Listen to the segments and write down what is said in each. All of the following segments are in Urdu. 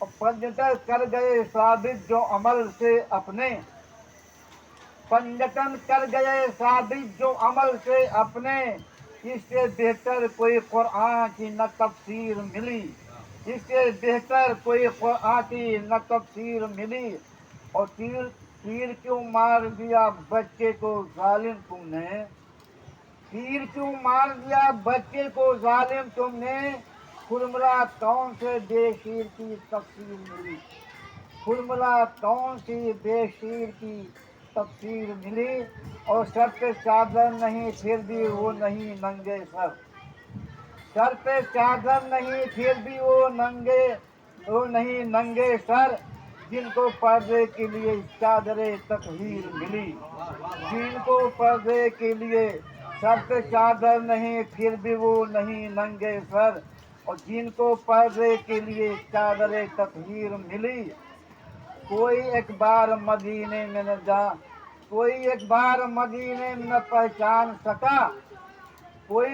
اور پنجتن کر گئے ثابت جو عمل سے اپنے، پنجتن کر گئے ثابت جو عمل سے اپنے، اس سے بہتر کوئی قرآن کی نہ تفسیر ملی، اس سے بہتر کوئی قرآن کی نہ تفسیر ملی۔ اور تیر کیوں مار دیا بچے کو ظالم تم نے، تیر کیوں مار دیا بچے کو ظالم تم نے، فرملا کون سے بے شیر کی تفسیر ملی، فرملا کون سی بے شیر کی تفسیر ملی۔ اور سر پہ چادر نہیں پھر بھی وہ نہیں ننگے سر، سر پہ چادر نہیں پھر بھی وہ نہیں ننگے سر، جن کو پردے کے لیے چادر تطہیر ملی، جن کو پردے کے لیے سر پہ چادر نہیں پھر بھی وہ نہیں ننگے سر، اور جن کو پردے کے لیے چادر تطہیر ملی۔ کوئی ایک بار مدینے میں نہ جا، کوئی ایک بار مدینے میں نہ پہچان سکا، کوئی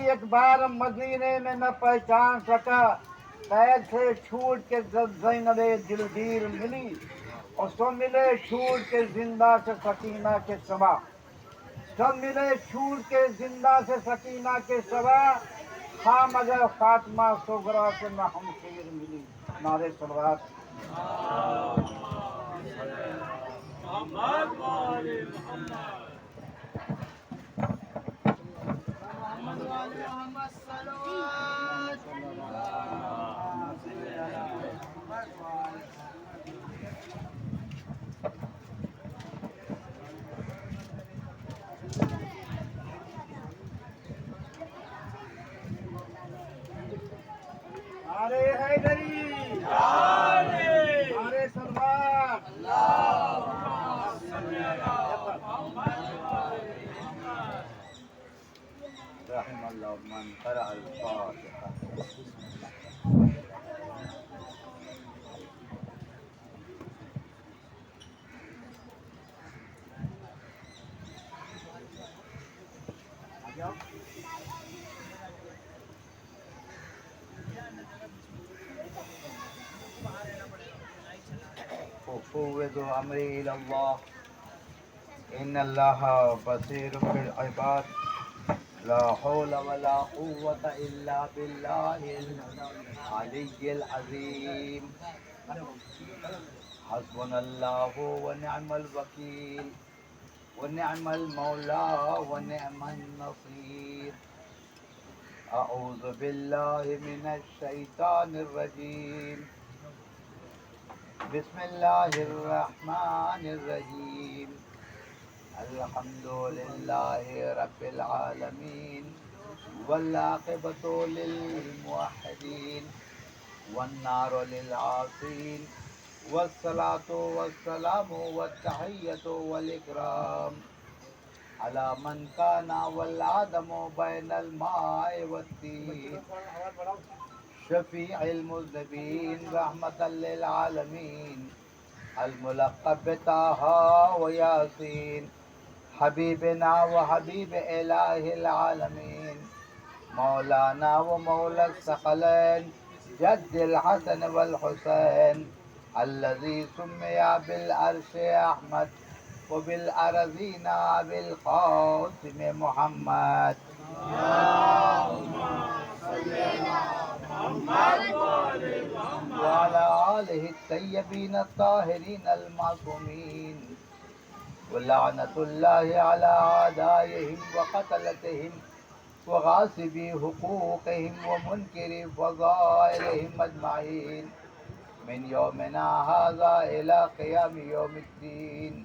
ایک بار مدینے میں نہ پہچان سکا، قید سے چھوٹ کے زینب دلگیر ملی، اور سب ملے چھوٹ کے زندہ سے سکینہ کے سوا، سب ملے چھوٹ کے زندہ سے سکینہ کے سوا، ہاں مگر فاطمہ صغریٰ سے نہ ہمشیر ملی۔ نعرے صلوات۔ نعرے حیدری، نعرے صلوات۔ رحم اللہ من قرأ الفاتحہ۔ وفوض امری الی اللہ ان اللہ بصیر بالعباد لا حول ولا قوة الا باللہ العلی العظیم حسبنا اللہ ونعم الوکیل ونعم المولا ونعم النصیر اعوذ باللہ من الشیطان الرجیم بسم اللہ الرحمن الرحیم الحمد للہ رب العالمین والعاقبۃ للموحدین والنار للعاصین والصلاة والسلام والتحیۃ والاکرام علی من کان والعدم بین الماء والطین شفیع المذنبین رحمۃ للعالمین الملقب بطہ و یاسین حبیبنا و حبیب الہ العالمین مولانا و مولا الثقلین جد الحسن والحسین الذي سمي بالعرش احمد و بالارضین بالقاسم محمد وعلى آلہ الطیبین الطاہرین المعصومین ولعنۃ اللہ علی اعدائہم وقتلتہم وغاصبی حقوقہم ومنکری فضائلہم اجمعین من یومنا ھذا الی قیام یوم الدین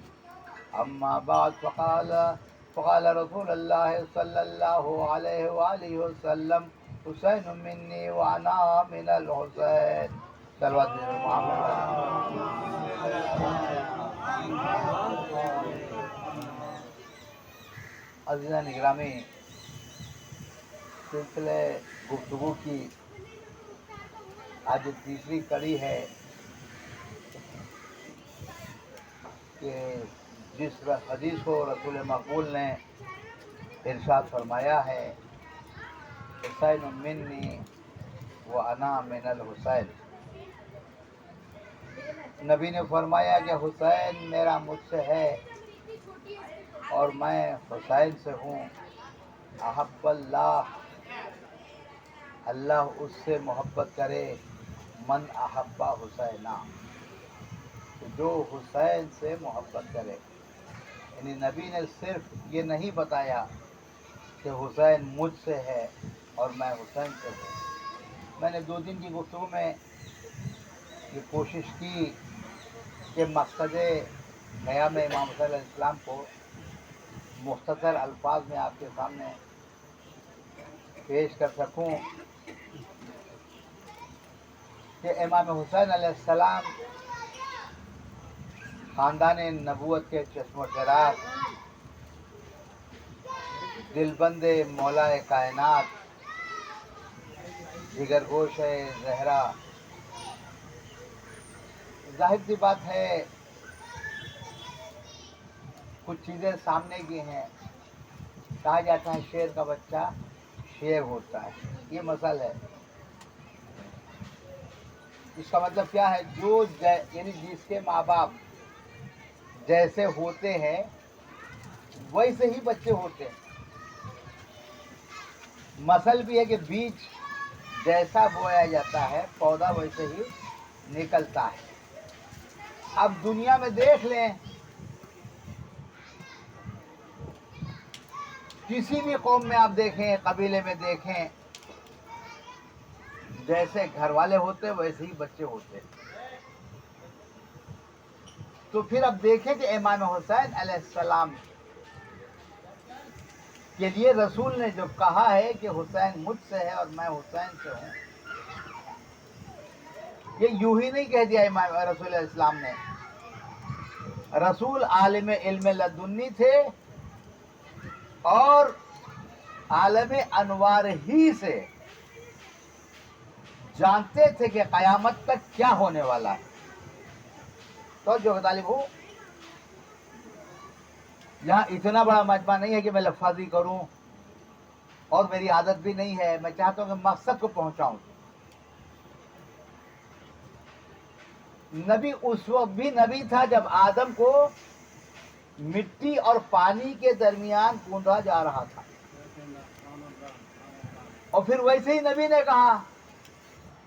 اما بعد فقال رسول اللہ صلی اللہ علیہ وآلہ وسلم حسین منی وانا من الحسین صلوات محمد۔ عزیزان گرامی، سلسلے گفتگو کی آج تیسری کڑی ہے کہ جس حدیث کو رسول مقبول نے ارشاد فرمایا ہے حسین منی و انا من الحسین، نبی نے فرمایا کہ حسین میرا مجھ سے ہے اور میں حسین سے ہوں. احب اللہ، اللہ اس سے محبت کرے، من احبا حسینہ، جو حسین سے محبت کرے. یعنی نبی نے صرف یہ نہیں بتایا کہ حسین مجھ سے ہے اور میں حسین سے ہوں. میں نے 2 دن کی گفتگو میں یہ کوشش کی کہ مقصد قیام امام حسین علیہ السلام کو مختصر الفاظ میں آپ کے سامنے پیش کر سکوں کہ امام حسین علیہ السلام خاندان نبوت کے چشم و چراغ، دل بند مولا کائنات، جگر گوش زہرا. ظاہر سی بات ہے کچھ چیزیں سامنے کی ہیں. کہا جاتا ہے شیر کا بچہ شیر ہوتا ہے، یہ مسئلہ ہے. اس کا مطلب کیا ہے؟ یعنی جس کے ماں باپ جیسے ہوتے ہیں ویسے ہی بچے ہوتے ہیں. مثل بھی ہے کہ بیج جیسا بویا جاتا ہے پودا ویسے ہی نکلتا ہے. اب دنیا میں دیکھ لیں، کسی بھی قوم میں آپ دیکھیں، قبیلے میں دیکھیں، جیسے گھر والے ہوتے ویسے ہی بچے ہوتے. تو پھر اب دیکھیں کہ امام حسین علیہ السلام کے لیے رسول نے جو کہا ہے کہ حسین مجھ سے ہے اور میں حسین سے ہوں، یہ یوں ہی نہیں کہہ دیا امام رسول علیہ السلام نے. رسول عالم علم لدنی تھے اور عالم انوار ہی سے جانتے تھے کہ قیامت تک کیا ہونے والا ہے. تو جو طالب ہوں، یہاں اتنا بڑا مجمع نہیں ہے کہ میں لفاظی کروں، اور میری عادت بھی نہیں ہے. میں چاہتا ہوں کہ مقصد کو پہنچاؤں. نبی اس وقت بھی نبی تھا جب آدم کو مٹی اور پانی کے درمیان کوندا جا رہا تھا، اور پھر ویسے ہی نبی نے کہا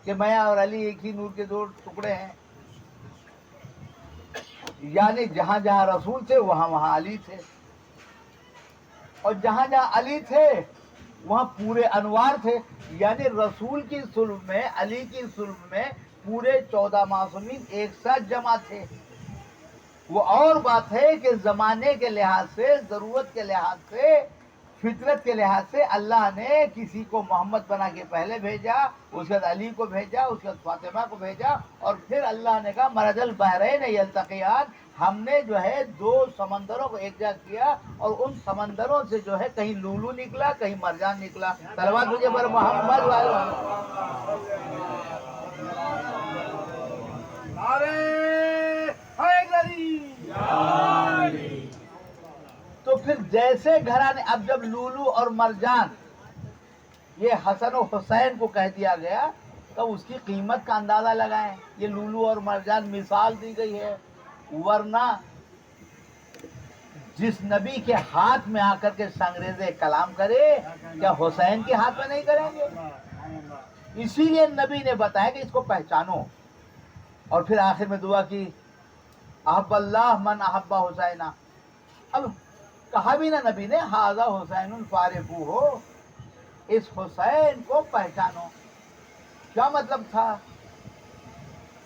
کہ میں اور علی ایک ہی نور کے 2 ٹکڑے ہیں. یعنی جہاں جہاں رسول تھے وہاں وہاں علی تھے، اور جہاں جہاں علی تھے وہاں پورے انوار تھے. یعنی رسول کی صلب میں، علی کی صلب میں پورے 14 معصومین ایک ساتھ جمع تھے. وہ اور بات ہے کہ زمانے کے لحاظ سے، ضرورت کے لحاظ سے، فطرت کے لحاظ سے اللہ نے کسی کو محمد بنا کے پہلے بھیجا، اس کے بعد علی کو بھیجا، اس کے بعد فاطمہ کو بھیجا، اور پھر اللہ نے کہا مرج البحرین یلتقیان. ہم نے جو ہے 2 سمندروں کو ایک جگہ کیا، اور ان سمندروں سے جو ہے کہیں لولو نکلا، کہیں مرجان نکلا. صلوات مجھے پر محمد تو پھر جیسے گھرانے، اب جب لولو اور مرجان یہ حسن و حسین کو کہہ دیا گیا تو اس کی قیمت کا اندازہ لگائیں. یہ لولو اور مرجان مثال دی گئی ہے، ورنہ جس نبی کے ہاتھ میں آ کر کے سنگریزے کلام کرے کیا حسین کے ہاتھ میں نہیں کریں گے؟ اسی لیے نبی نے بتایا کہ اس کو پہچانو. اور پھر آخر میں دعا کی احب اللہ من احبا حسینہ. اب کہا بھی نا نبی نے ھذا حسین فارقو ہو، اس حسین کو پہچانو. کیا مطلب تھا؟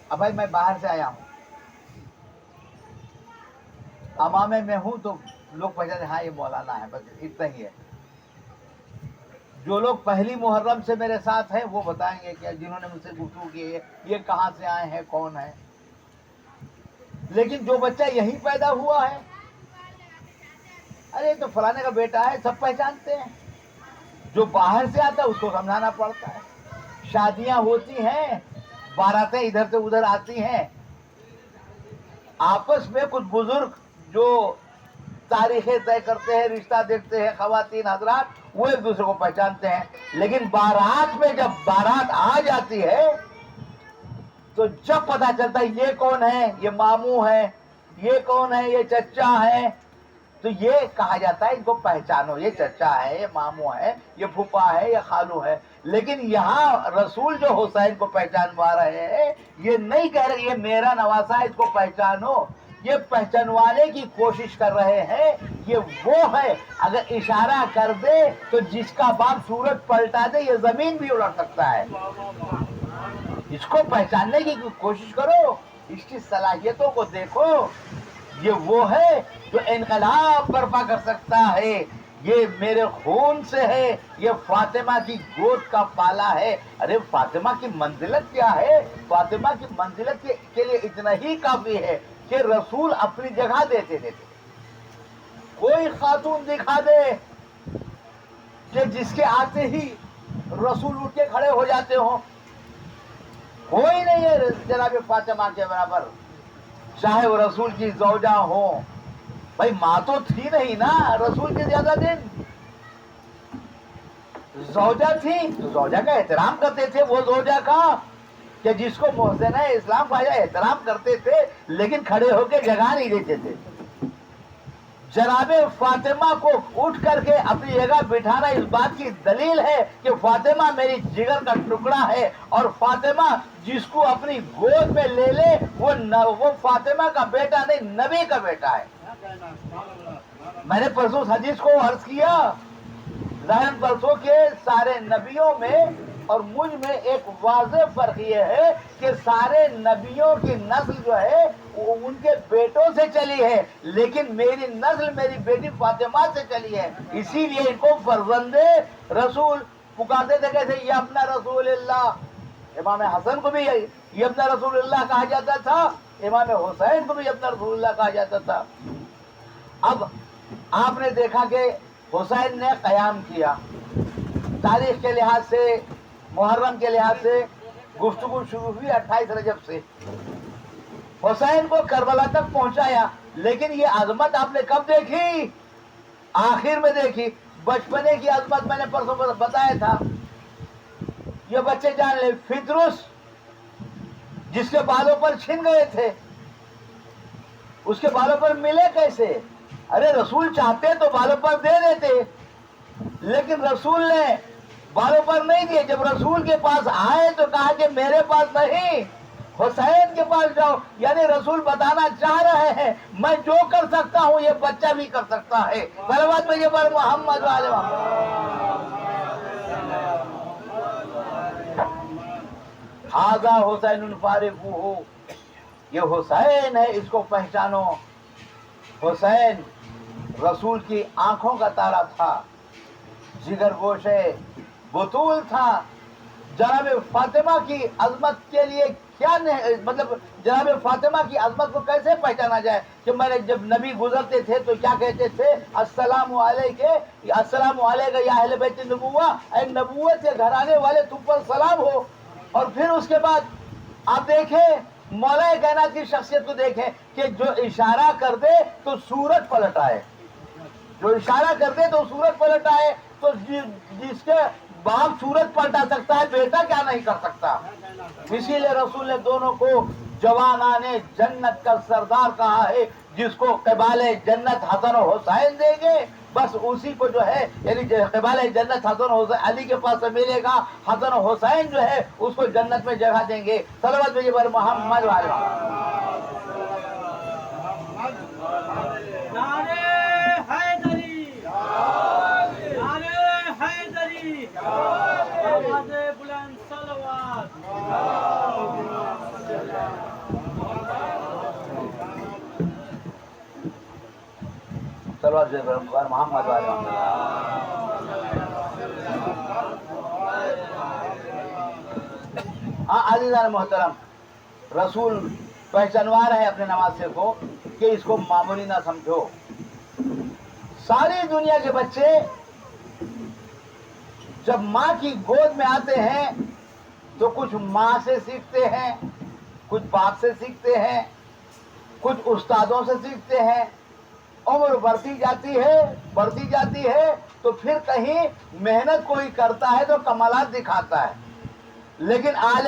اب بھائی میں باہر سے آیا ہوں، امامے میں ہوں تو لوگ پہچانے ہاں یہ مولانا ہے، بس اتنا ہی ہے. جو لوگ پہلی محرم سے میرے ساتھ ہیں وہ بتائیں گے کہ جنہوں نے مجھ سے گفتگو کی ہے یہ کہاں سے آئے ہیں، کون ہے. لیکن جو بچہ یہیں پیدا ہوا ہے، ارے تو فلانے کا بیٹا ہے، سب پہچانتے ہیں. جو باہر سے آتا ہے اس کو سمجھانا پڑتا ہے. شادیاں ہوتی ہیں، باراتیں ادھر سے ادھر آتی ہیں، آپس میں کچھ بزرگ جو تاریخیں طے کرتے ہیں، رشتہ دیکھتے ہیں، خواتین حضرات وہ ایک دوسرے کو پہچانتے ہیں. لیکن بارات میں جب بارات آ جاتی ہے تو تو جب پتا چلتا ہے یہ کون ہے، یہ ماموں ہے، یہ کون ہے، یہ چچا ہے، تو یہ کہا جاتا ہے ان کو پہچانو، یہ چچا ہے، یہ ماموں ہے، یہ پھوپھا ہے، یہ خالو ہے۔ لیکن یہاں رسول جو حسین کو پہچانوا رہے ہیں، یہ نہیں کہہ رہے یہ میرا نواسا ہے اس کو پہچانو، یہ پہچانوانے کی کوشش کر رہے ہیں یہ وہ ہے، اگر اشارہ کر دے تو جس کا باپ سورج پلٹا دے یہ زمین بھی الٹ سکتا ہے۔ اس کو پہچاننے کی کوشش کرو، اس کی صلاحیتوں کو دیکھو، یہ وہ ہے جو انقلاب برپا کر سکتا ہے، یہ میرے خون سے ہے، یہ فاطمہ کی گود کا پالا ہے۔ ارے فاطمہ کی منزلت کیا ہے؟ فاطمہ کی منزلت کے لیے اتنا ہی کافی ہے کہ رسول اپنی جگہ دیتے دیتے کوئی خاتون دکھا دے کہ جس کے آتے ہی رسول اٹھ کے کھڑے ہو جاتے ہوں، کوئی نہیں ہے جناب فاطمہ کے برابر، چاہے وہ رسول کی زوجہ ہو۔ بھائی ماں تو تھی نہیں نا رسول کے زیادہ دن، زوجہ تھی تو زوجہ کا احترام کرتے تھے، وہ زوجہ کا کہ جس کو محسن اسلام بھائی احترام کرتے تھے لیکن کھڑے ہو کے جگہ نہیں دیتے تھے۔ جناب فاطمہ کو اٹھ کر کے اپنی جگہ بٹھانا اس بات کی دلیل ہے کہ فاطمہ میری جگر کا ٹکڑا ہے، اور فاطمہ جس کو اپنی گود میں لے لے وہ فاطمہ کا بیٹا نہیں، نبی کا بیٹا ہے۔ میں نے پرسوں حدیث کو عرض کیا، ظاہر پرسوں کے سارے نبیوں میں اور مجھ میں ایک واضح فرق یہ ہے کہ سارے نبیوں کی نسل جو ہے وہ ان کے بیٹوں سے چلی ہے، لیکن میری نسل میری بیٹی فاطمہ سے چلی ہے، اسی لیے ان کو فرزند رسول پکارتے تھے۔ کیسے یہ اپنا رسول اللہ، امام حسن کو بھی یہ اپنا رسول اللہ کہا جاتا تھا، امام حسین کو بھی اپنا رسول اللہ کہا جاتا تھا۔ اب آپ نے دیکھا کہ حسین نے قیام کیا، تاریخ کے لحاظ سے محرم کے لحاظ سے گفتگو شروع ہوئی 28 رجب سے، حسین کو کربلا تک پہنچایا، لیکن یہ عظمت آپ نے کب دیکھی؟ آخر میں دیکھی۔ بچپنے کی عظمت میں نے پرسوں بتایا تھا، یہ بچے جان لے، فطرس جس کے بالوں پر چھن گئے تھے اس کے بالوں پر ملے کیسے؟ ارے رسول چاہتے تو بالوں پر دے دیتے، لیکن رسول نے بالوں پر نہیں دیے۔ جب رسول کے پاس آئے تو کہا کہ میرے پاس نہیں، حسین کے پاس جاؤ، یعنی رسول بتانا چاہ رہے ہیں میں جو کر سکتا ہوں یہ بچہ بھی کر سکتا ہے۔ صلوات میں یہ بر محمد والے ہاذا حسین فارقہ، یہ حسین ہے، اس کو پہچانو۔ حسین رسول کی آنکھوں کا تارا تھا، جگر گوشے بطول تھا۔ جناب فاطمہ کی عظمت کے لیے کیا مطلب جناب فاطمہ کی عظمت کو کیسے پہچانا جائے کہ میں نے جب نبی گزرتے تھے تو کیا کہتے تھے؟ السلام علیکہ، السلام علیکہ یا اہل بیت النبوہ، اے نبوت کے گھرانے والے تم پر سلام ہو۔ اور پھر اس کے بعد آپ دیکھیں مولا کائنات کی شخصیت کو دیکھیں کہ جو اشارہ کر دے تو سورج پلٹ آئے، جو اشارہ کر دے تو سورج پلٹ آئے۔ تو جس کے باپ سورج پلٹا سکتا ہے بیٹا کیا نہیں کر سکتا؟ اسی لیے رسول نے دونوں کو جوانان جنت کا سردار کہا ہے، جس کو قبال جنت حسن و حسین دیں گے بس اسی کو جو ہے یعنی قبال جنت حسن و حسین علی کے پاس سے ملے گا، حسن و حسین جو ہے اس کو جنت میں جگہ دیں گے۔ صلوات بھیجیے بر محمد والے بلند صلوات۔ صلوات بھیجیے بر محمد والے۔ ہاں عزیزان محترم، رسول پہچانوا رہے اپنے نواسے کو کہ اس کو معمولی نہ سمجھو۔ ساری دنیا کے بچے جب ماں کی گود میں آتے ہیں تو کچھ ماں سے سیکھتے ہیں، کچھ باپ سے سیکھتے ہیں، کچھ استادوں سے سیکھتے ہیں۔ عمر بڑھتی جاتی ہے تو پھر کہیں محنت کوئی کرتا ہے تو کمالات دکھاتا ہے، لیکن آل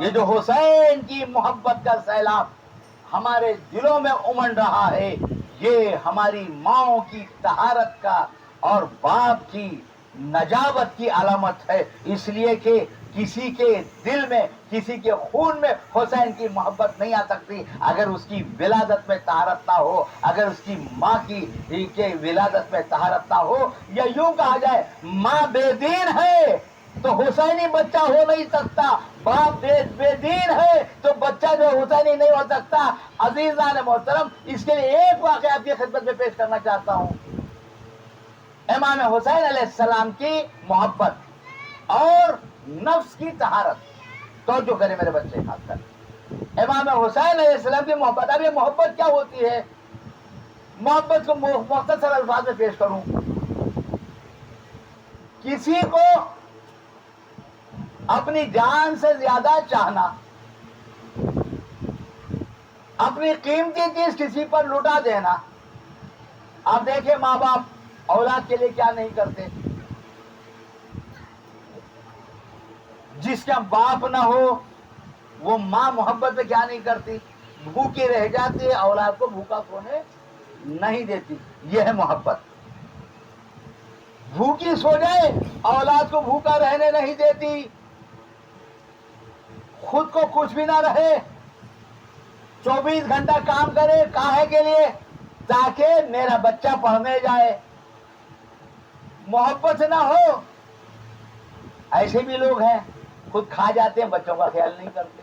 یہ جو حسین کی محبت کا سیلاب ہمارے دلوں میں امڑ رہا ہے، یہ ہماری ماؤں کی طہارت کا اور باپ کی نجابت کی علامت ہے، اس لیے کہ کسی کے دل میں، کسی کے خون میں حسین کی محبت نہیں آ سکتی اگر اس کی ولادت میں طہارت نہ ہو، اگر اس کی ماں کی کے ولادت میں طہارت نہ ہو، یا یوں کہا جائے ماں بے دین ہے تو حسینی بچہ ہو نہیں سکتا، باپ بے دین ہے تو بچہ جو حسینی نہیں ہو سکتا۔ عزیزان محترم، اس کے لیے ایک واقعہ آپ کی خدمت میں پیش کرنا چاہتا ہوں۔ امام حسین علیہ السلام کی محبت اور نفس کی طہارت، توجہ کریں میرے بچے خاص کر، امام حسین علیہ السلام کی محبت۔ اب یہ محبت کیا ہوتی ہے؟ محبت کو مختصر الفاظ میں پیش کروں، کسی کو اپنی جان سے زیادہ چاہنا، اپنی قیمتی چیز کسی پر لٹا دینا۔ آپ دیکھیں ماں باپ اولاد کے لیے کیا نہیں کرتے، جس کا باپ نہ ہو وہ ماں محبت میں کیا نہیں کرتی، بھوکی رہ جاتی ہے، اولاد کو بھوکا سونے نہیں دیتی، یہ ہے محبت۔ بھوکی سو جائے، اولاد کو بھوکا رہنے نہیں دیتی، خود کو کچھ بھی نہ رہے، 24 گھنٹہ کام کرے، کاہے کے لیے؟ تاکہ میرا بچہ پڑھنے جائے۔ محبت نہ ہو، ایسے بھی لوگ ہیں خود کھا جاتے ہیں، بچوں کا خیال نہیں کرتے۔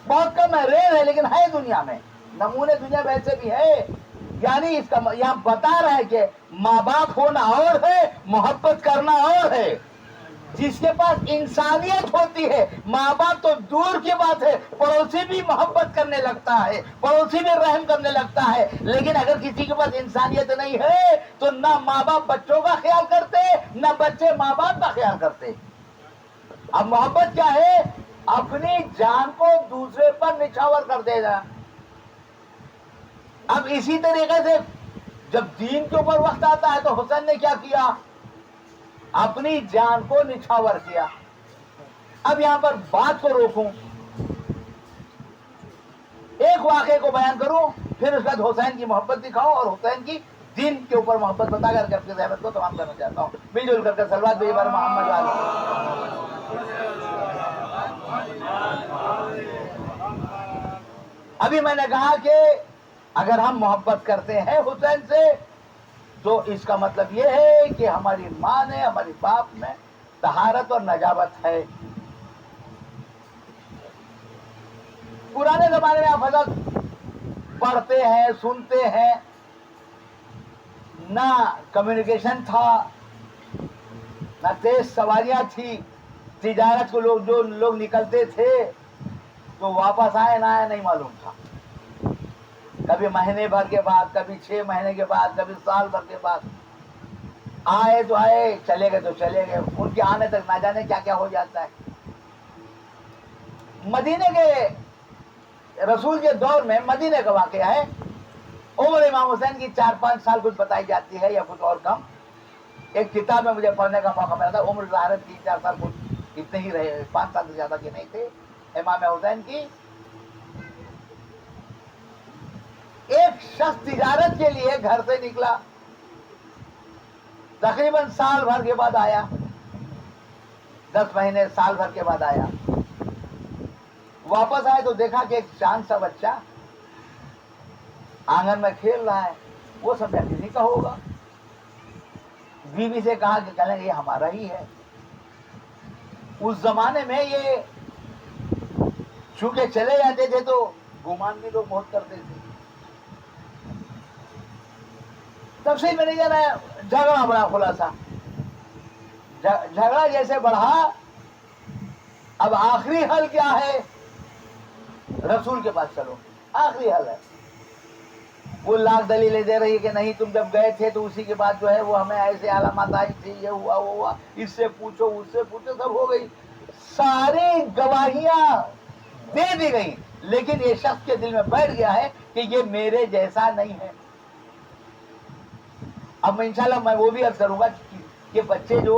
بہت کم ہے، ریئر ہے، لیکن ہے دنیا میں، نمونے دنیا میں ایسے بھی ہے۔ یعنی اس کا یہاں بتا رہا ہے کہ ماں باپ ہونا اور ہے، محبت کرنا اور ہے۔ جس کے پاس انسانیت ہوتی ہے، ماں باپ تو دور کی بات ہے، پڑوسی بھی محبت کرنے لگتا ہے، پڑوسی بھی رحم کرنے لگتا ہے۔ لیکن اگر کسی کے پاس انسانیت نہیں ہے تو نہ ماں باپ بچوں کا خیال کرتے، نہ بچے ماں باپ کا خیال کرتے۔ اب محبت کیا ہے؟ اپنی جان کو دوسرے پر نچھاور کر دے گا۔ اب اسی طریقے سے جب دین کے اوپر وقت آتا ہے تو حسین نے کیا کیا؟ اپنی جان کو نچھاور کیا۔ اب یہاں پر بات کو روکوں، ایک واقعے کو بیان کروں، پھر اس کے بعد حسین کی محبت دکھاؤں اور حسین کی دین کے اوپر محبت بتا کر کے اپنی زحمت کو تمام کرنا چاہتا ہوں۔ مل جل کر کے صلوات بھیجیے بار محمد علی۔ ابھی میں نے کہا کہ اگر ہم محبت کرتے ہیں حسین سے تو اس کا مطلب یہ ہے کہ ہماری ماں نے، ہماری باپ میں طہارت اور نجابت ہے۔ پرانے زمانے میں آپ حضرت پڑھتے ہیں، سنتے ہیں، نہ کمیونیکیشن تھا، نہ تیز سواریاں تھی، تجارت کو جو لوگ نکلتے تھے تو واپس آئے نہ آئے نہیں معلوم تھا، کبھی مہینے بھر کے بعد، کبھی 6 مہینے کے بعد، کبھی سال بھر کے بعد آئے تو آئے، چلے گئے تو چلے گئے، ان کے آنے تک نہ جانے کیا کیا ہو جاتا ہے۔ مدینے کے رسول کے دور میں مدینے کا واقعہ ہے، عمر امام حسین کی 4-5 سال کچھ بتائی جاتی ہے یا کچھ اور کم۔ ایک کتاب میں مجھے پڑھنے کا موقع ملا تھا، عمر ظاہر 3-4 سال کچھ اتنے ہی رہے، 5 سال سے زیادہ کے نہیں تھے امام حسین کی۔ ایک شخص تجارت کے لیے گھر سے نکلا، تقریباً سال بھر کے بعد آیا، 10 مہینے سال بھر کے بعد آیا۔ واپس آئے تو دیکھا کہ ایک چاند سا بچہ آنگن میں کھیل رہا ہے، وہ سمجھا کسی کا ہوگا، بیوی سے کہا کہ کہنے یہ ہمارا ہی ہے۔ اس زمانے میں یہ چونکہ چلے جاتے تھے تو گمان بھی لوگ بہت کرتے تھے۔ تب سے میں نے جانا جھگڑا بڑا خلاصہ، جھگڑا جیسے بڑھا، اب آخری حل کیا ہے؟ رسول کے پاس چلو، آخری حل ہے۔ وہ لاکھ دلیلیں دے رہی ہے کہ نہیں تم جب گئے تھے تو اسی کے بعد جو ہے وہ ہمیں ایسے علامات آئی تھی، یہ ہوا وہ ہوا، اس سے پوچھو اس سے پوچھو، سب ہو گئی، ساری گواہیاں دے دی گئی، لیکن یہ شخص کے دل میں بیٹھ گیا ہے کہ یہ میرے جیسا نہیں ہے۔ اب انشاءاللہ میں وہ بھی عرض کروں گا کہ بچے جو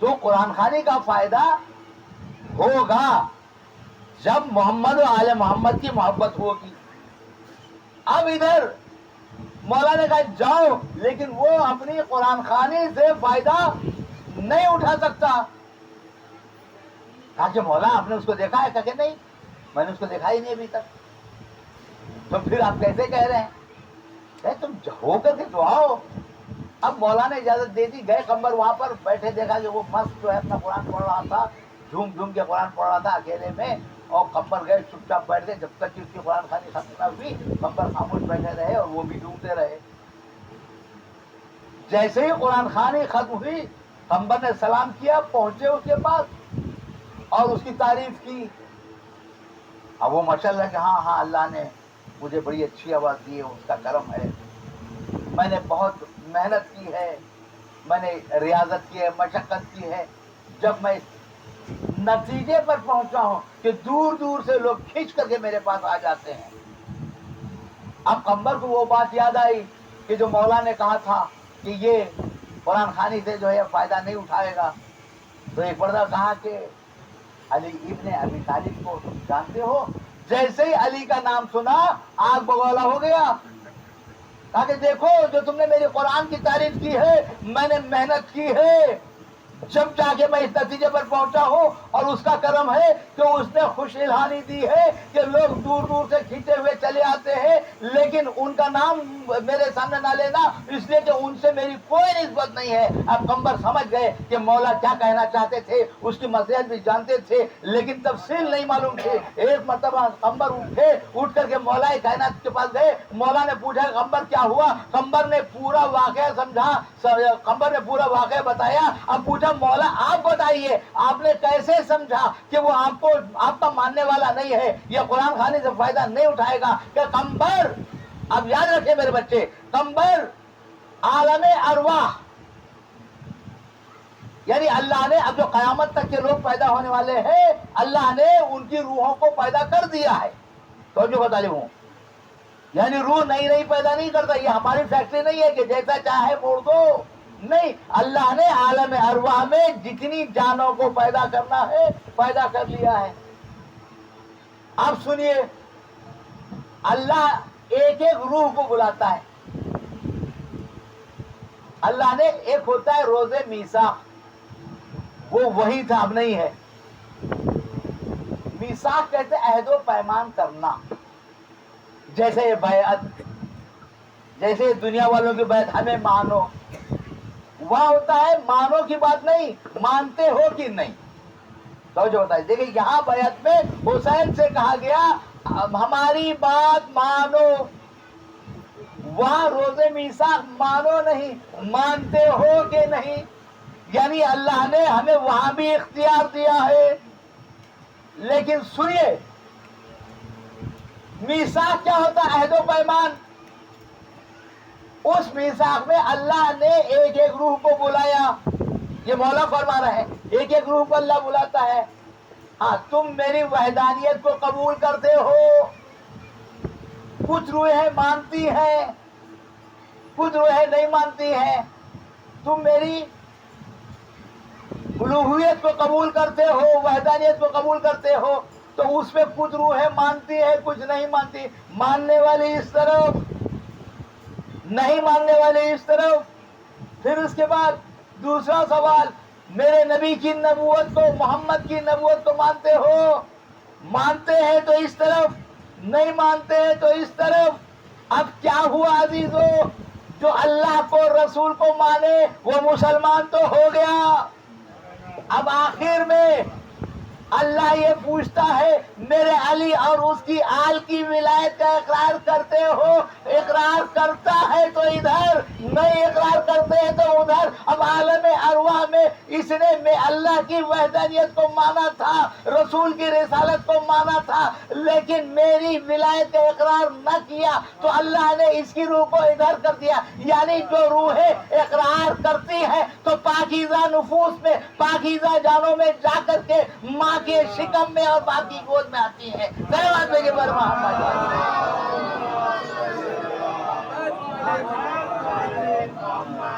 تو قرآن خوانی کا فائدہ ہوگا جب محمد و آل محمد کی محبت ہوگی. اب ادھر مولا نے کہا جاؤ، لیکن وہ اپنی قرآن خوانی سے فائدہ نہیں اٹھا سکتا. کہا کہ مولا آپ نے اس کو دیکھا ہے؟ کہا کہ نہیں، میں نے اس کو دیکھا ہی نہیں ابھی تک. تو پھر آپ کیسے کہہ رہے ہیں؟ تم ہو کر کے تو آؤ. اب مولا نے اجازت دے دی، گئے قمبر وہاں پر بیٹھے، دیکھا کہ وہ مست جو ہے اپنا قرآن پڑھ رہا تھا، جھوم جھوم کے قرآن پڑھ رہا تھا اکیلے میں. اور قمبر گئے چپ چاپ بیٹھ گئے، جب تک کہ اس کی قرآن خوانی ختم نہ ہوئی قمبر خاموش بیٹھے رہے اور وہ بھی ڈھونڈتے رہے. جیسے ہی قرآن خوانی ختم ہوئی قمبر نے سلام کیا، پہنچے اس کے پاس اور اس کی تعریف کی. اب وہ ماشاءاللہ کہ ہاں ہاں اللہ نے مجھے بڑی اچھی آواز دی ہے، اس کا کرم ہے، میں نے بہت محنت کی ہے، میں نے ریاضت کی ہے، مشقت کی ہے. جب میں اس نتیجے پر پہنچا ہوں کہ دور دور سے لوگ کھینچ کر کے میرے پاس آ جاتے ہیں. اب قمبر کو وہ بات یاد آئی کہ جو مولا نے کہا تھا کہ یہ قرآن خوانی سے جو ہے فائدہ نہیں اٹھائے گا. تو ایک بڑا کہا کہ علی ابن ابی طالب کو تم جانتے ہو؟ جیسے ہی علی کا نام سنا آگ بگولا ہو گیا. کہا کہ دیکھو جو تم نے میری قرآن کی تعریف کی ہے، میں نے محنت کی ہے، جب جا کے میں اس نتیجے پر پہنچا ہوں، اور اس کا کرم ہے کہ اس نے خوش الہانی دی ہے کہ لوگ دور دور سے کھینچے ہوئے چلے آتے ہیں، لیکن ان کا نام میرے سامنے نہ لینا، اس لیے کہ ان سے میری کوئی نسبت نہیں ہے. اب قمبر سمجھ گئے کہ مولا کیا کہنا چاہتے تھے، اس کی مصلحت بھی جانتے تھے لیکن تفصیل نہیں معلوم تھی. ایک مرتبہ قمبر اٹھے، اٹھ کر کے مولا کائنات کے پاس گئے. مولا نے پوچھا قمبر کیا ہوا؟ قمبر نے پورا واقعہ سمجھا، قمبر نے پورا واقعہ بتایا. اب پوچھا مولا آپ بتائیے آپ نے کیسے سمجھا کہ وہ آپ کا ماننے والا نہیں ہے، یہ قرآن خوانی سے فائدہ نہیں اٹھائے گا؟ کہ قمبر، اب یاد رکھیں میرے بچے، قمبر عالم ارواح، یعنی اللہ نے اب جو قیامت تک کے لوگ پیدا ہونے والے ہیں اللہ نے ان کی روحوں کو پیدا کر دیا ہے. تو جو بتا ہوں یعنی روح نئی نئی پیدا نہیں کرتا، یہ ہماری فیکٹری نہیں ہے کہ جیسا چاہے موڑ دو، نہیں. اللہ نے عالم ارواح میں جتنی جانوں کو پیدا کرنا ہے پیدا کر لیا ہے. اب سنیے، اللہ ایک ایک روح کو بلاتا ہے. اللہ نے ایک ہوتا ہے روز میثاق، وہ وہی تھا اب نہیں ہے. میثاق کہتے عہد و پیمان کرنا، جیسے یہ بیعت، جیسے دنیا والوں کی بیعت ہمیں مانو، وہاں ہوتا ہے مانو کی بات نہیں، مانتے ہو کہ نہیں. تو جو ہوتا ہے دیکھیں یہاں بیعت میں حسین سے کہا گیا ہماری بات مانو، وہاں روز میثاق مانو نہیں، مانتے ہو کہ نہیں. یعنی اللہ نے ہمیں وہاں بھی اختیار دیا ہے. لیکن سنیے میثاق کیا ہوتا ہے؟ عہد و پیمان. اس میثاق میں اللہ نے ایک ایک روح کو بلایا. یہ مولا فرما رہے ہیں ایک ایک روح کو اللہ بلاتا ہے. ہاں تم میری وحدانیت کو قبول کرتے ہو. کچھ روحیں مانتی ہیں، کچھ روحیں نہیں مانتی ہیں. تم میری الوہیت کو قبول کرتے ہو، وحدانیت کو قبول کرتے ہو، تو اس میں کچھ روحیں مانتی ہیں کچھ نہیں مانتی. ماننے والی اس طرف، نہیں ماننے والے اس طرف. پھر اس کے بعد دوسرا سوال، میرے نبی کی نبوت کو، محمد کی نبوت کو مانتے ہو؟ مانتے ہیں تو اس طرف، نہیں مانتے ہیں تو اس طرف. اب کیا ہوا عزیزو، جو اللہ کو رسول کو مانے وہ مسلمان تو ہو گیا. اب آخر میں اللہ یہ پوچھتا ہے میرے علی اور اس کی آل کی ولایت کا اقرار کرتے ہو؟ اقرار کرتا ہے تو ادھر، نہیں اقرار کرتے ہیں تو ادھر. اب عالم ارواح میں اس نے میں اللہ کی وحدانیت کو مانا تھا، رسول کی رسالت کو مانا تھا، لیکن میری ولایت کا اقرار نہ کیا تو اللہ نے اس کی روح کو ادھر کر دیا. یعنی جو روحیں اقرار کرتی ہیں تو پاکیزہ نفوس میں، پاکیزہ جانوں میں جا کر کے ماں کے شکم میں اور باپ کی گود میں آتی ہیں.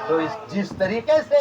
تو جس طریقے سے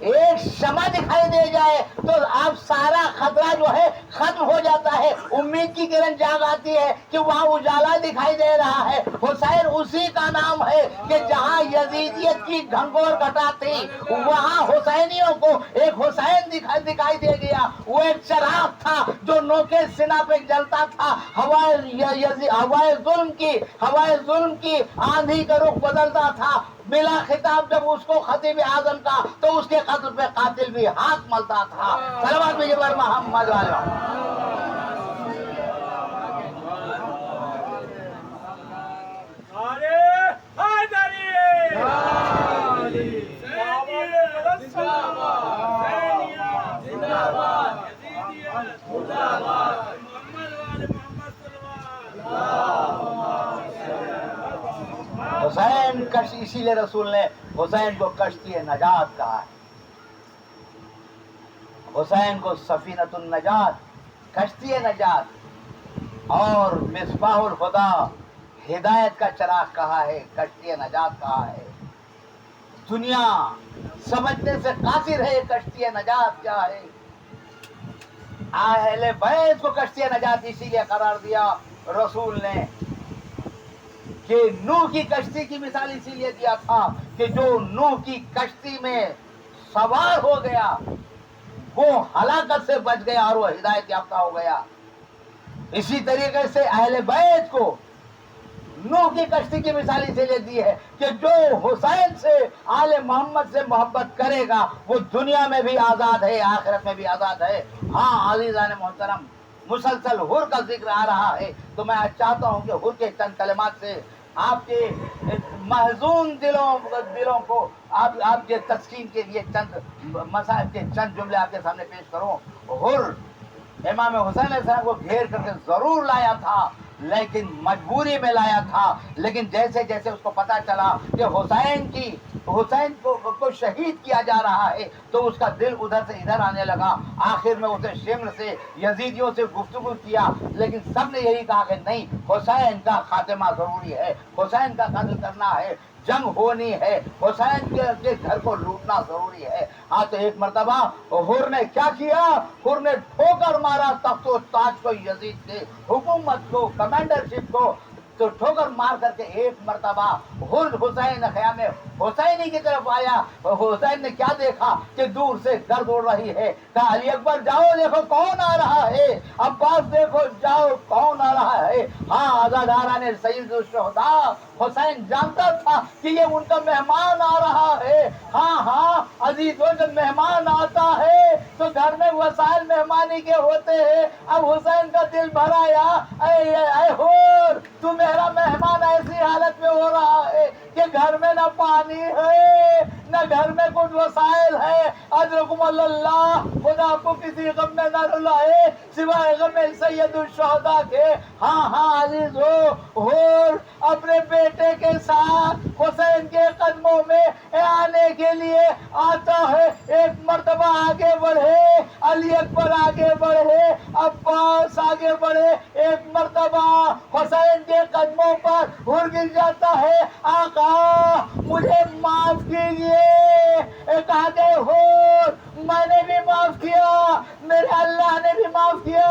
ایک شمع دکھائی دے جائے تو آپ سارا خطرہ جو ہے ختم ہو جاتا ہے، امید کی کرن جاگ آتی ہے کہ وہاں اجالا دکھائی دے رہا ہے۔ حسین اسی کا نام ہے کہ جہاں یزیدیت کی گھنگور گھٹا تھی وہاں حسینیوں کو ایک حسین دکھائی دے گیا۔ وہ ایک چراغ تھا جو نوکے سینہ پہ جلتا تھا، ہوائے ظلم کی آندھی کا رخ بدلتا تھا، بلا خطاب جب اس کو خطیب اعظم کا تو اس کے قتل پہ قاتل بھی ہاتھ ملتا تھا۔ صلوات بھیجئے بر محمد والا۔ حسین اسی لیے رسول نے حسین کو کشتی نجات کہا ہے، حسین کو سفینۃ النجات، کشتی نجات، اور مصباح الہدی، ہدایت کا چراغ کہا ہے، کشتی نجات کہا ہے۔ دنیا سمجھنے سے قاصر ہے کشتی نجات کیا ہے۔ اہل بیت کو کشتی نجات اسی لیے قرار دیا رسول نے کہ نوح کی کشتی کی مثال اسی لیے دیا تھا کہ جو نوح کی کشتی میں سوار ہو گیا وہ ہلاکت سے بچ گیا اور وہ ہدایت یافتہ ہو گیا۔ اسی طریقے سے اہل بیت کو نوح کی کشتی کی مثال اسی لیے دی ہے کہ جو حسین سے آل محمد سے محبت کرے گا وہ دنیا میں بھی آزاد ہے، آخرت میں بھی آزاد ہے۔ ہاں عزیزان محترم، مسلسل حر کا ذکر آ رہا ہے تو میں چاہتا ہوں کہ حر کے چند کلمات سے آپ کے محزون دلوں کو آپ کے تسکین کے لیے چند مسائل کے چند جملے آپ کے سامنے پیش کروں۔ حر امام حسین علیہ السلام کو گھیر کر کے ضرور لایا تھا لیکن مجبوری میں لایا تھا، لیکن جیسے جیسے اس کو پتا چلا کہ حسین کو شہید کیا جا رہا ہے تو اس کا دل ادھر سے ادھر آنے لگا۔ آخر میں اسے شمر سے یزیدیوں سے گفتگو کیا لیکن سب نے یہی کہا کہ نہیں، حسین کا خاتمہ ضروری ہے، حسین کا قتل کرنا ہے، جنگ ہونی ہے، حسین کے گھر کو لوٹنا ضروری ہے۔ ہاں تو ایک مرتبہ حر نے کیا کیا؟ حر نے ٹھوکر مارا تخت و تاج کو، یزید کے حکومت کو، کمانڈرشپ کو، تو ٹھوکر مار کر کے ایک مرتبہ حر حسین خیام حسینی کی طرف آیا۔ حسین نے کیا دیکھا کہ دور سے گرد اڑ رہی ہے، کہا علی اکبر جاؤ دیکھو کون آ رہا ہے، عباس دیکھو جاؤ کون آ رہا ہے۔ ہاں عزاداران سید الشہداء، حسین جانتا تھا کہ یہ ان کا مہمان آ رہا ہے۔ ہاں عزیزوں، جب مہمان آتا ہے تو گھر میں وسائل مہمانی کے ہوتے ہیں۔ اب حسین کا دل بھر آیا، اے حر تو میرا مہمان ایسی حالت میں ہو رہا ہے کہ گھر میں نہ پانی ہے نہ گھر میں کچھ وسائل ہے، اجرکم اللہ، خدا کو کسی غم میں نہ رلائے سوائے غم سید الشہداء کے۔ ہاں عزیزو، حر اپنے بیٹے کے ساتھ حسین کے قدموں میں آنے کے لیے آتا ہے۔ ایک مرتبہ آگے بڑھے، علی اکبر آگے بڑھے، عباس آگے بڑھے، ایک مرتبہ حسین کے قدموں پر حر گر جاتا ہے، آقا مجھے معاف کیجئے۔ کہا کہ حر میں نے بھی معاف کیا، میرے اللہ نے بھی معاف کیا،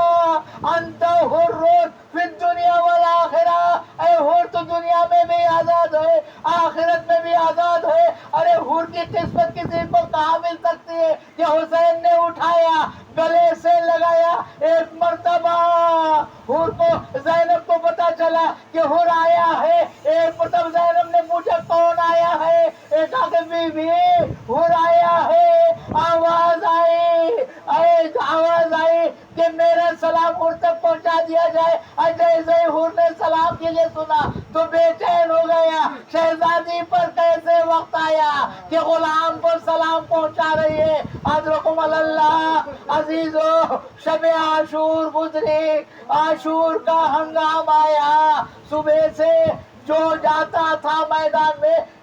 انت حر فی الدنیا والآخرہ، اے حر تو دنیا میں بھی آزاد ہے، آخرت میں بھی آزاد ہے۔ ارے حر کی قسمت کسی کو کہاں مل سکتی ہے کہ حسین نے اٹھایا، گلے سے لگایا۔ ایک مرتبہ حر کو، زینب کو پتا چلا کہ حر آیا ہے، ایک مرتبہ زینب نے پوچھا کون آیا ہے، ایک آگے بی بی حر آیا ہے۔ آواز آئی کہ میرا سلام حر تک پہنچا دیا جائے۔ جیسے ہی حر نے سلام کے لیے سنا تو بے چین ہو گیا، شہزادی پر کیسے وقت آیا کہ غلام کو سلام پہنچا رہی ہے۔ حضرکم اللہ عزیزو، شب عاشور گزری، عاشور کا ہنگام آیا، صبح سے جو جاتا تھا میدان میں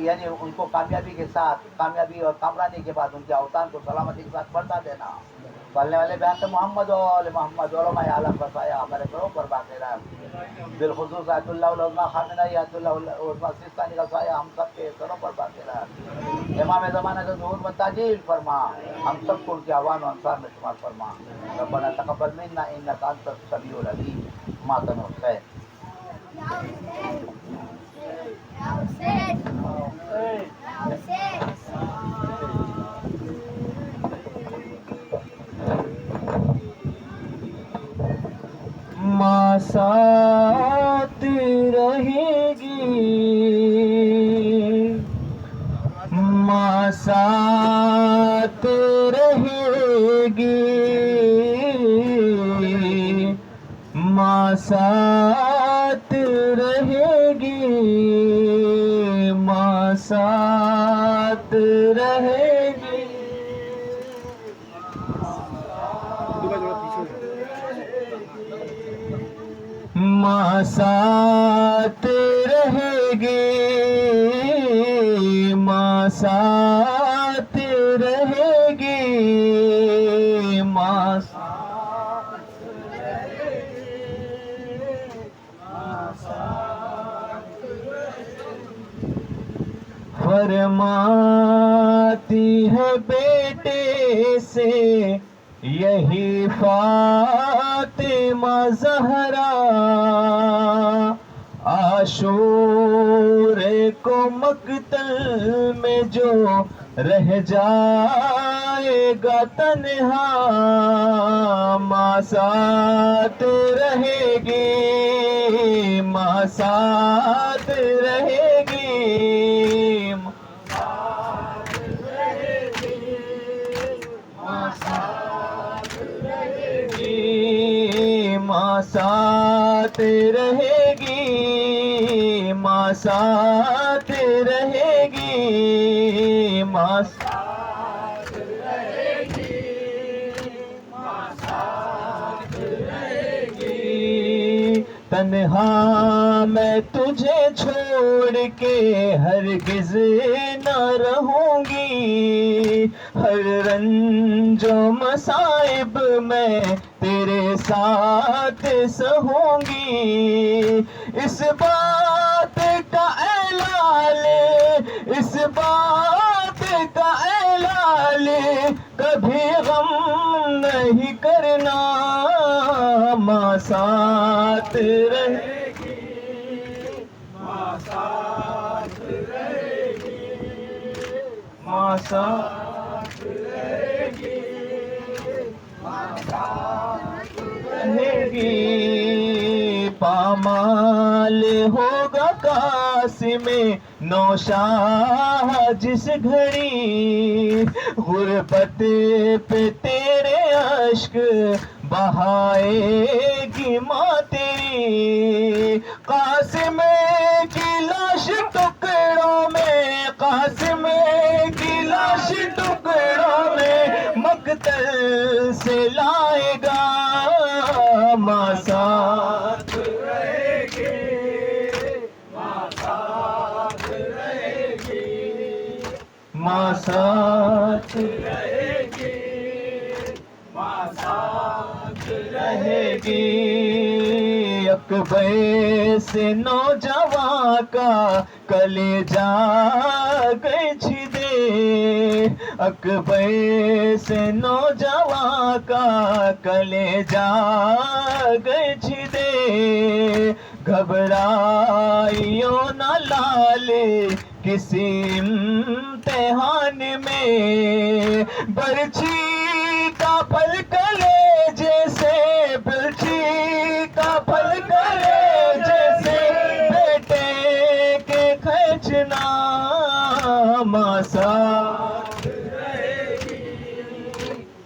یعنی ان کو کامیابی کے ساتھ، کامیابی اور کامرانی کے بعد ان کے اوطان کو سلامتی کے ساتھ پڑھتا دینا. پڑھنے والے بیان تھے محمد و آل محمد علماء عالم کا سایہ ہمارے گھروں پر باقی رہا. بالخصوص آیت اللہ العظمیٰ خامنہ آیت اللہ العظمیٰ سیستانی کا سایہ ہم سب کے سروں پر باقی رہا. امام زمانہ کا ظہور و تاجیل فرما، ہم سب کو ان کے عوان و انصار میں شمار فرما. ربنا تقبل منا انک انت السمیع العلیم. ماتن حسین. ماں ساتھ رہے گی، ماں ساتھ رہے گی، ماں ساتھ رہے گی، ماں ساتھ رہے گی. ماں ساتھ رہے گی، ماں ساتھ رہے گی، ماں فرماتی ہے بیٹے سے یہی فاطمہ زہرا، عاشور کو مقتل میں جو رہ جائے گا تنہا، ماں ساتھ رہے گی، ماں ساتھ رہے گی، ماں ساتھ رہے گی، ماں ساتھ رہے گی، ماں ساتھ رہے گی، ماں ساتھ رہے گی. تنہا میں تجھے چھوڑ کے ہرگز نہ رہوں گی، ہر رنج و مصائب میں تیرے ساتھ سہوں گی. اس بات کا اعلان، اس بات کا اعلان کبھی غم نہیں کرنا، ماں ساتھ رہے گی، ماں ساتھ رہے گی، ماں ساتھ رہے گی، ماں ساتھ رہے گی. پامال ہوگا قاسم نوشاہ جس گھڑی، غربت پہ تیرے اشک بہائے گی ماں تیری. قاسم کی لاش ٹکڑوں میں، قاسم کی لاش ٹکڑوں میں مقتل سے لائے گا، ماں ساتھ رہے گی، ماں ساتھ رہے گی، ماں ساتھ رہے گی، ماں ساتھ رہے گی. اکبر سے نوجوان کا کلیجہ گچھ دے، اکبر سے نوجوان کا کلیجہ گچھ دے. گھبرائیو نہ لال کسی امتحان میں، برچھی کا پھل کلیجے سے، برچھی کا پھل کلیجے سے بیٹے کے کھینچنا، ماں ساتھ رہے گی،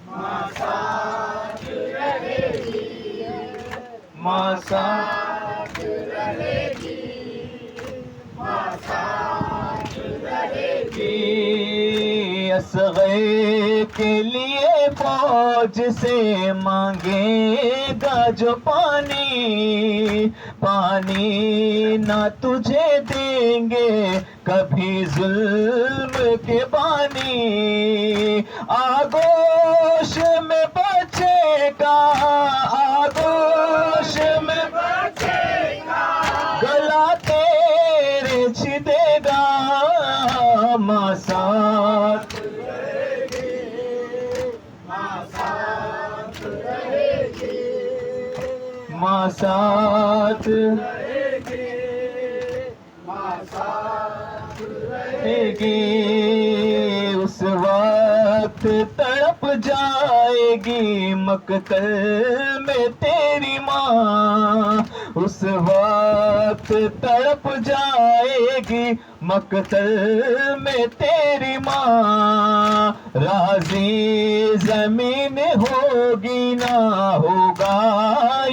ماں ساتھ رہے گی، ماں ساتھ رہے گی، ماں ساتھ رہے گی. اصغر کے لیے فوج سے مانگے گا جو پانی، پانی نہ تجھے دیں گے کبھی ظلم کے بانی آغوش میں بچے گا آغوش میں بچے گا گلا تیرے چھدے گا ماں ساتھ ماں ساتھ رہے گی اس وقت تڑپ جائے گی مقتل میں تیری ماں اس وقت تڑپ جائے گی مقتل میں تیری ماں راضی زمین ہوگی نہ ہوگا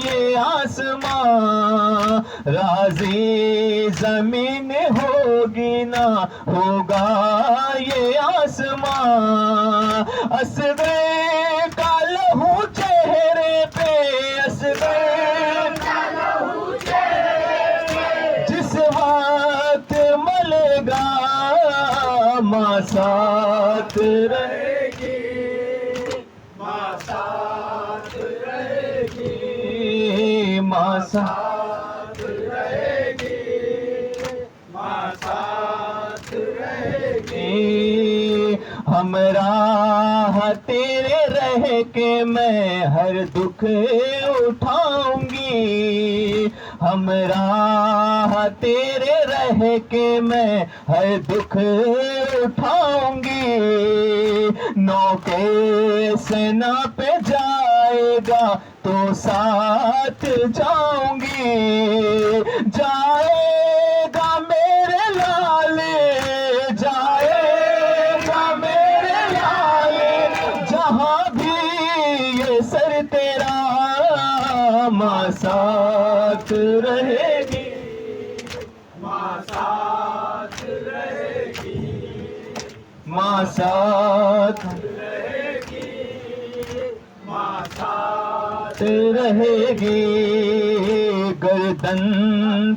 یہ آسماں راضی زمین ہوگی نہ ہوگا یہ آسماں اصغر کا لہو چہرے پہ اصغر کا لہو چہرے پہ جس وقت ملے گا ماں ساتھ رہے گی ماں ساتھ رہے گی ماں ساتھ رہے گی ماں ساتھ رہے گی ہمراہ تیرے رہ کے میں ہر دکھ اٹھاؤں گی ہمراہ تیرے رہ کے میں ہر دکھ اٹھاؤں گی نوکے سینا پہ جائے گا تو ساتھ جاؤں گی جائے گا میرے لال جائے گا میرے لال جہاں بھی یہ سر تیرا ماں ساتھ رہے گی ماں ساتھ رہے گی ماں ساتھ رہے گی ماں ساتھ رہے گی گردن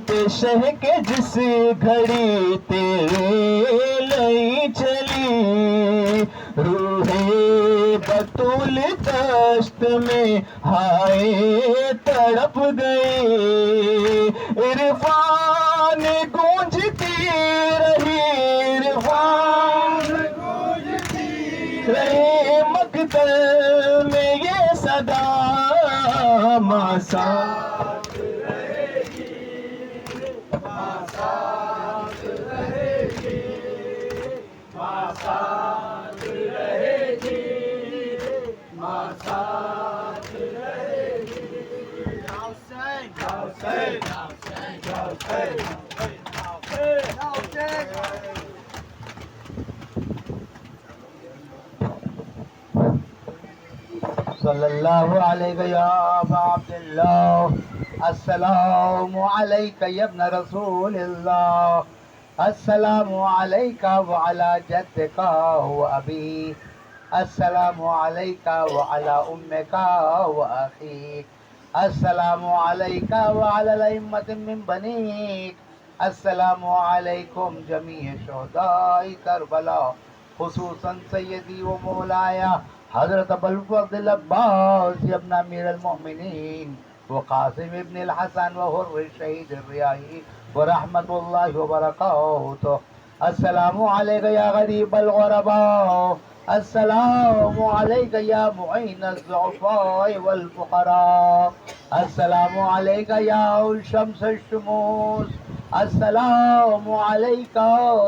پہ شہ کے جس گھڑی تیرے لئی چلی روح بطول دشت میں ہائے تڑپ گئی عرفان گونجتی رہی عرفان گونجتی رہی مقتل میں یہ صدا ماں ساتھ رہے گی ماں ساتھ رہے گی ماں ساتھ رہے گی ماں ساتھ رہے گی صلی اللہ علیہ یا ابا عبداللہ السلام علیک یا ابن رسول اللہ السلام علیک وعلی جدک و ابی السلام علیک وعلی امک و اخیک السلام علیک وعلی الائمة من بنیک السلام علیکم جمیع شہداء کربلا خصوصاً سیدی و مولایا حضرت ابوالفضل عباس ابن امیر المؤمنین وقاسم ابن الحسن وحر الشہید الریاحی ورحمت اللہ وبرکاتہ السلام علیک یا غریب الغرباء السلام علیک یا معین الضعفاء والفقراء السلام علیک یا الشمس الشموس السلام علیک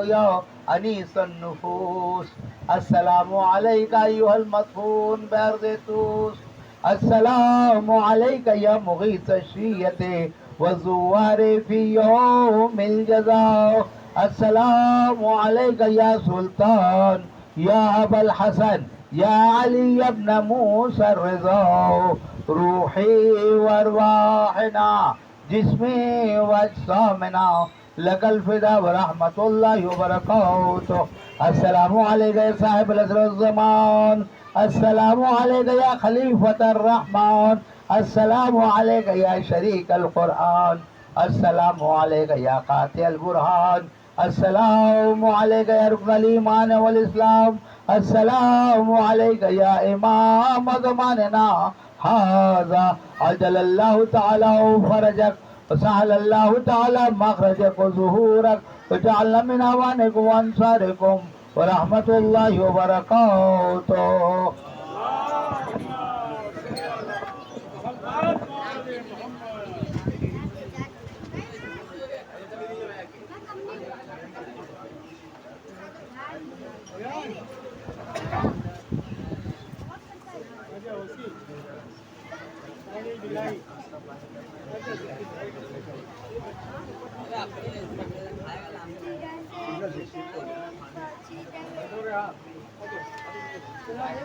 یا انیس النفوس السلام علیک ایہا المدفون بارض توس السلام علیک یا مغیث الشیعۃ والزوار فی یوم الجزاء السلام علیک یا سلطان یا ابا الحسن یا علی ابن موسیٰ الرضا روحی وارواحنا جسمی واجسامنا لک الفدا ورحمت اللہ وبرکاتہ السلام علیک یا صاحب العصر والزمان السلام علیک یا خلیفۃ الرحمن السلام علیک یا شریک القرآن السلام علیک یا قاطع البرہان السلام علیکہ یا رکن الایمان والاسلام، السلام علیکہ یا امام زماننا ھذا، عجل اللہ تعالی فرجک وسهل اللہ تعالی مخرجک وظہورک وجعلنا من اعوانکم وانصارکم ورحمۃ اللہ وبرکاتہ۔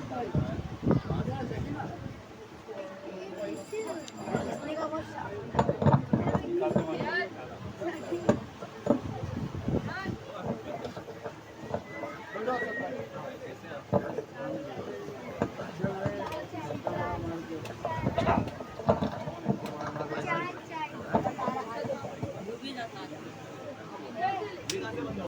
Thank you.